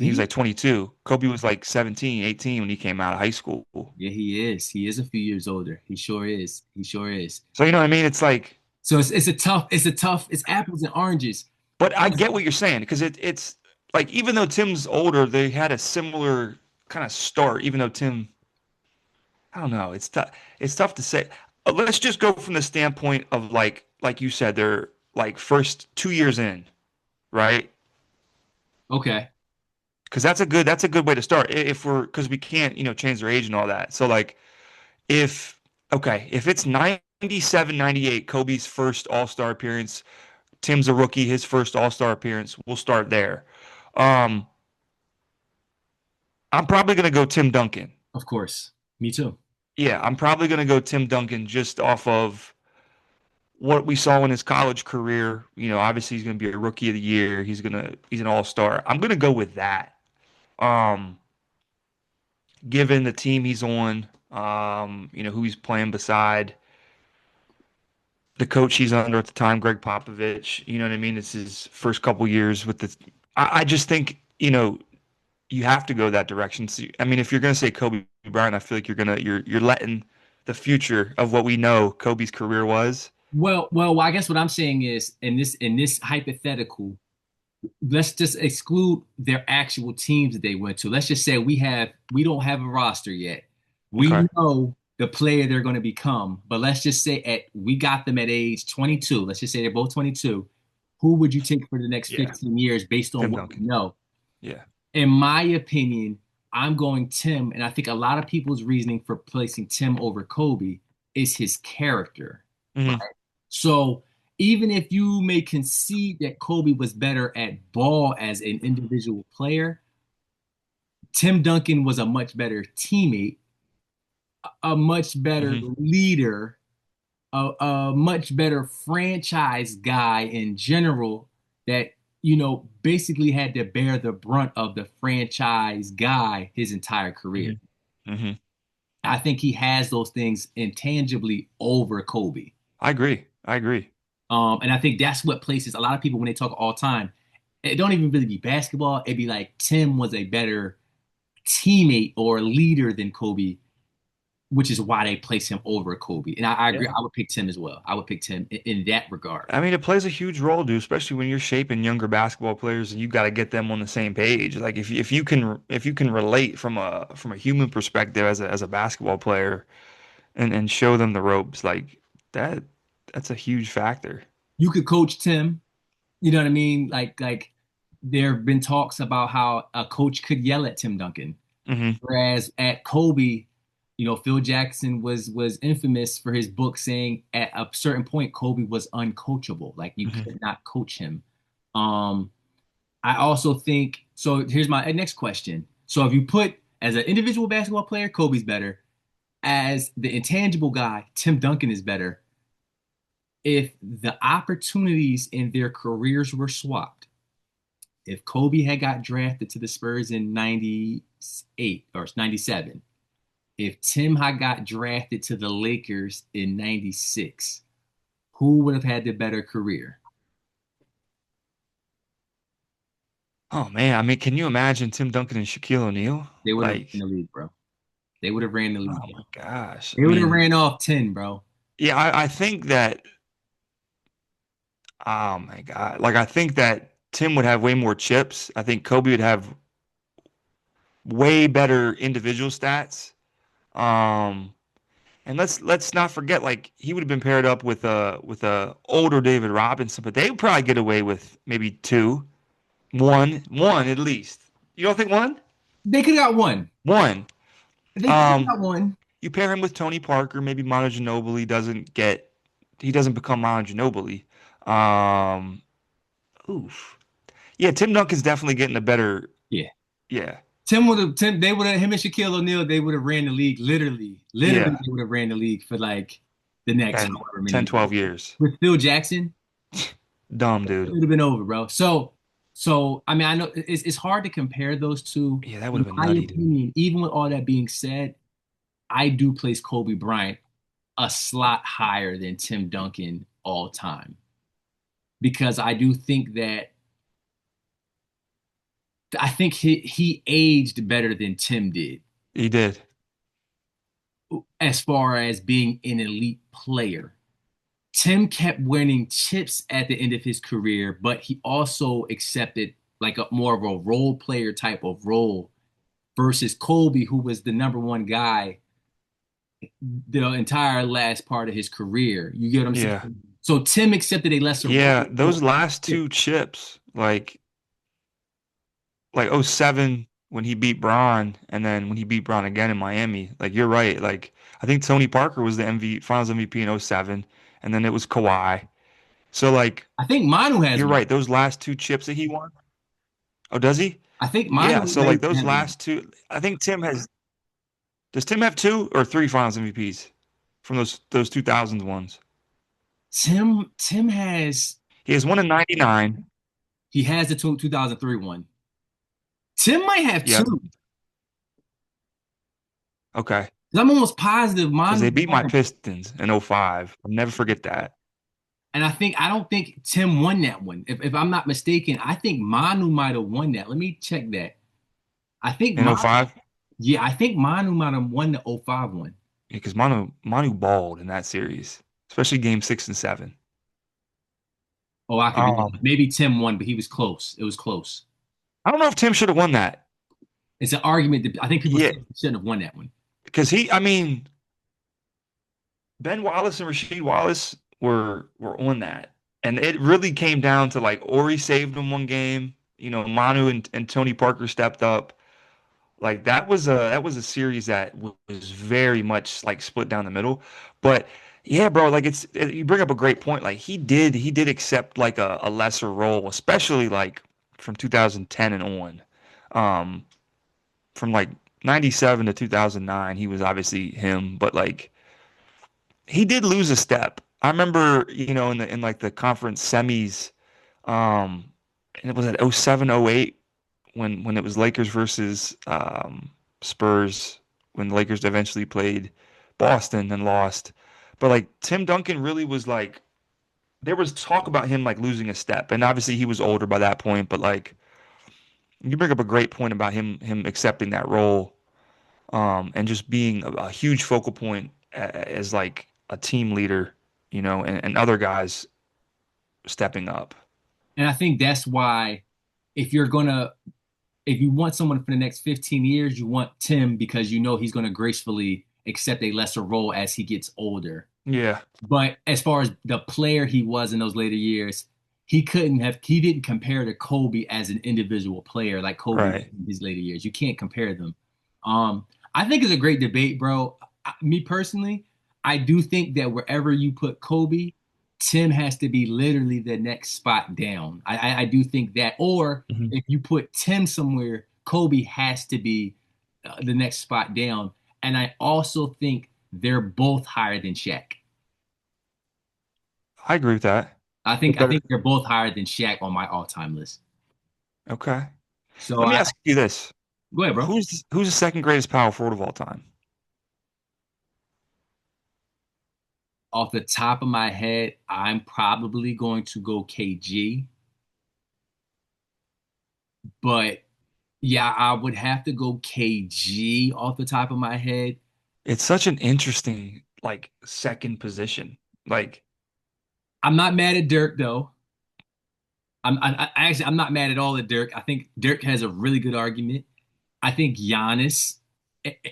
He did was he? like 22. Kobe was like 17, 18 when he came out of high school. Yeah, he is. He is a few years older. He sure is. He sure is. So, you know what I mean? It's like, So it's a tough, it's apples and oranges. but I get what you're saying because it's like, even though Tim's older, they had a similar kind of start, even though Tim, I don't know, it's tough. It's tough to say. Let's just go from the standpoint of like you said, they're like first 2 years in, right? Okay. Because that's a good way to start. If we're because we can't change their age and all that. So like if okay, if it's 97, 98, Kobe's first All-Star appearance, Tim's a rookie, his first All-Star appearance, we'll start there. Um, I'm probably gonna go Tim Duncan. Of course. Me too. Yeah, I'm probably gonna go Tim Duncan just off of what we saw in his college career. Obviously he's gonna be a rookie of the year. He's an all-star. I'm gonna go with that. Um, given the team he's on, who he's playing beside, the coach he's under at the time, Greg Popovich. You know what I mean? It's his first couple years with the. I just think you have to go that direction. So, I mean, if you're gonna say Kobe Bryant, I feel like you're letting the future of what we know Kobe's career was. Well, I guess what I'm saying is in this hypothetical, let's just exclude their actual teams that they went to. Let's just say we don't have a roster yet. Okay. We know the player they're going to become, but let's just say we got them at age 22. Let's just say they're both 22. Who would you take for the next Yeah. 15 years based on Tim what we Duncan. know? Yeah. In my opinion, I'm going Tim, and I think a lot of people's reasoning for placing Tim over Kobe is his character. Hmm. So even if you may concede that Kobe was better at ball as an individual player, Tim Duncan was a much better teammate, a much better Hmm. leader, a much better franchise guy in general that, basically had to bear the brunt of the franchise guy his entire career. Hmm. Hmm. I think he has those things intangibly over Kobe. I agree. I agree. And I think that's what places a lot of people when they talk all time, it don't even really be basketball. It'd be like Tim was a better teammate or leader than Kobe, which is why they place him over Kobe. And I agree. Yeah. I would pick Tim as well. I would pick Tim in that regard. I mean, it plays a huge role, dude, especially when you're shaping younger basketball players and you got to get them on the same page. Like if you can relate from a human perspective as a basketball player and show them the ropes, like that that's a huge factor. You could coach Tim. You know what I mean? Like there have been talks about how a coach could yell at Tim Duncan. Hmm. Whereas at Kobe, Phil Jackson was infamous for his book saying at a certain point Kobe was uncoachable. Like you Hmm. could not coach him. Um, I also think so. Here's my next question. So if you put as an individual basketball player, Kobe's better. As the intangible guy, Tim Duncan is better. If the opportunities in their careers were swapped, if Kobe had got drafted to the Spurs in 98 or 97, if Tim had got drafted to the Lakers in 96, who would have had the better career? Oh man, I mean, can you imagine Tim Duncan and Shaquille O'Neal? They would have ran Like, the league, bro. They would have ran the oh league. my gosh. I They would have mean, ran off 10, bro. yeah, I think that. Oh my God. Like I think that Tim would have way more chips. I think Kobe would have way better individual stats. Um, and let's not forget, like he would have been paired up with a older David Robinson, but they would probably get away with maybe two, one at least. You don't think one? They could have got one. One. They could have Um, got one. you pair him with Tony Parker, maybe Manu Ginobili he doesn't become Manu Ginobili. Um, oof. Yeah, Tim Duncan's definitely getting a better. Yeah. Yeah, They would have, him and Shaquille O'Neal, they would have ran the league literally, yeah. they would have ran the league for like the next 10, however many 10, years. 12 years. With Phil Jackson, Dumb it dude. would have been over, bro. So So, I mean, I know it's hard to compare those two. Yeah, that would In have been my nutty, dude. opinion, even with all that being said, I do place Kobe Bryant a slot higher than Tim Duncan all time because I do think that I think he aged better than Tim did He did. as far as being an elite player. Tim kept winning chips at the end of his career, but he also accepted like a more of a role player type of role versus Kobe, who was the number one guy the entire last part of his career. You get what I'm Yeah. saying? So Tim accepted a lesser Yeah, those role. last two chips, like '07 when he beat Braun and then when he beat Braun again in Miami. Like you're right. Like I think Tony Parker was the Finals MVP in '07 and then it was Kawhi. So like I think Manu has you're one. right, those last two chips that he won. Oh, does he? I think Yeah, Manu so may like those have one. last two, I think Tim has does Tim have two or three Finals MVPs from those 2000s ones? Tim has He has one in '99. he has the 2003 one. Tim might have two. Yep. Okay. 'Cause I'm almost positive Because Manu they beat my had. Pistons in '05. I'll never forget that. And I don't think Tim won that one. If I'm not mistaken, I think Manu might have won that. Let me check that. I think In '05. yeah, I think Manu might have won the '05 one. Because Manu balled in that series, especially game 6 and 7. Oh, I could be wrong. Um, Maybe Tim won, but he was close. It was close. I don't know if Tim should have won that. It's an argument that I think people Yeah, say he shouldn't have won that one. because I mean, Ben Wallace and Rasheed Wallace were on that, and it really came down to like Ori saved him one game. Manu and Tony Parker stepped up. Like that was a series that was very much like split down the middle. But yeah, bro, like you bring up a great point. Like he did accept like a lesser role, especially like from 2010 and on. Um, from like 97 to 2009, he was obviously him, but like he did lose a step. I remember, in like the conference semis, um, and it was at '07, '08 when it was Lakers versus Spurs when the Lakers eventually played Boston and lost. But like Tim Duncan really was like there was talk about him like losing a step, and obviously he was older by that point. But like you bring up a great point about him accepting that role, and just being a huge focal point as like a team leader, and other guys stepping up. And I think that's why if you're gonna if you want someone for the next 15 years, you want Tim because you know he's gonna gracefully accept a lesser role as he gets older. Yeah, But as far as the player he was in those later years, he didn't compare to Kobe as an individual player like Kobe right. in his later years. You can't compare them. I think it's a great debate, bro. Me personally, I do think that wherever you put Kobe, Tim has to be literally the next spot down. I do think that. Or Mhm. if you put Tim somewhere, Kobe has to be the next spot down. And I also think they're both higher than Shaq. I agree with that. I Better. think they're both higher than Shaq on my all-time list. Okay. So Let me ask you this. go ahead, bro. Who's the second greatest power forward of all time? Off the top of my head, I'm probably going to go KG, but yeah, I would have to go KG off the top of my head. It's such an interesting like second position. Like, I'm not mad at Dirk though. I'm not mad at all at Dirk. I think Dirk has a really good argument. I think Giannis,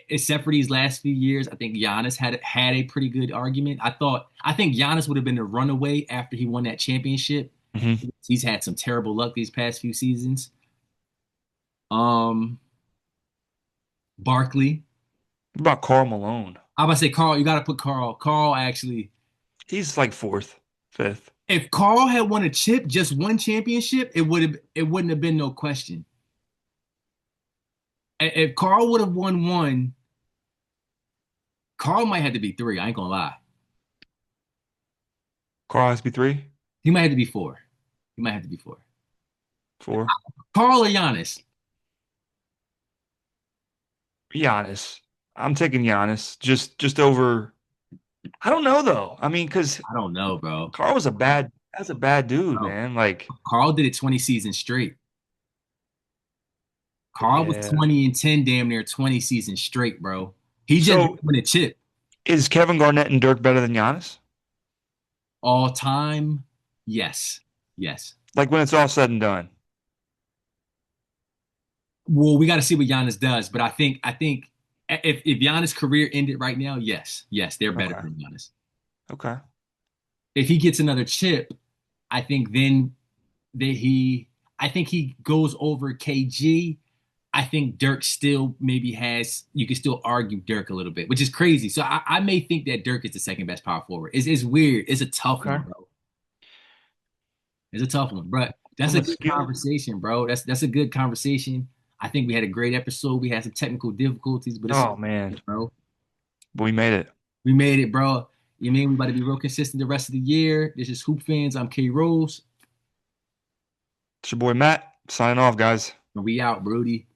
except for these last few years, I think Giannis had a pretty good argument. I think Giannis would have been the runaway after he won that championship. mhm. He's had some terrible luck these past few seasons. Um, Barkley. What about Karl Malone? I about to say Carl. You got to put Carl. Carl actually. He's like fourth, fifth. If Carl had won a chip, just one championship, it wouldn't have been no question. If Carl would have won one, Carl might have to be three. I ain't gonna lie. Carl has to be three. He might have to be four. He might have to be four. Four. Carl or Giannis? Giannis. I'm taking Giannis. Just over. I don't know though. I mean, because I don't know, bro. Carl was a bad. That's a bad dude, Bro, man. Like, Carl did it 20 seasons straight. Carl was yeah. 20 and 10, damn near 20 seasons straight, bro. He just So didn't win a chip is Kevin Garnett and Dirk better than Giannis? all time. Yes, yes. Like when it's all said and done. Well, we got to see what Giannis does, but I think if Giannis' career ended right now, yes, yes, they're better Okay. than Giannis. Okay. If he gets another chip, I think then that I think he goes over KG. I think Dirk still maybe has, you can still argue Dirk a little bit, which is crazy. So I may think that Dirk is the second best power forward. It's weird. It's a tough Okay. one, bro. It's a tough one, but that's From a a good skill. conversation, bro. That's a good conversation. I think we had a great episode. We had some technical difficulties, but it's Oh man, bro. we made it. We made it, bro. You mean we about to be real consistent the rest of the year? This is Hoop Fans. I'm K Rose, It's your boy Matt signing off, guys. and we out, Brody.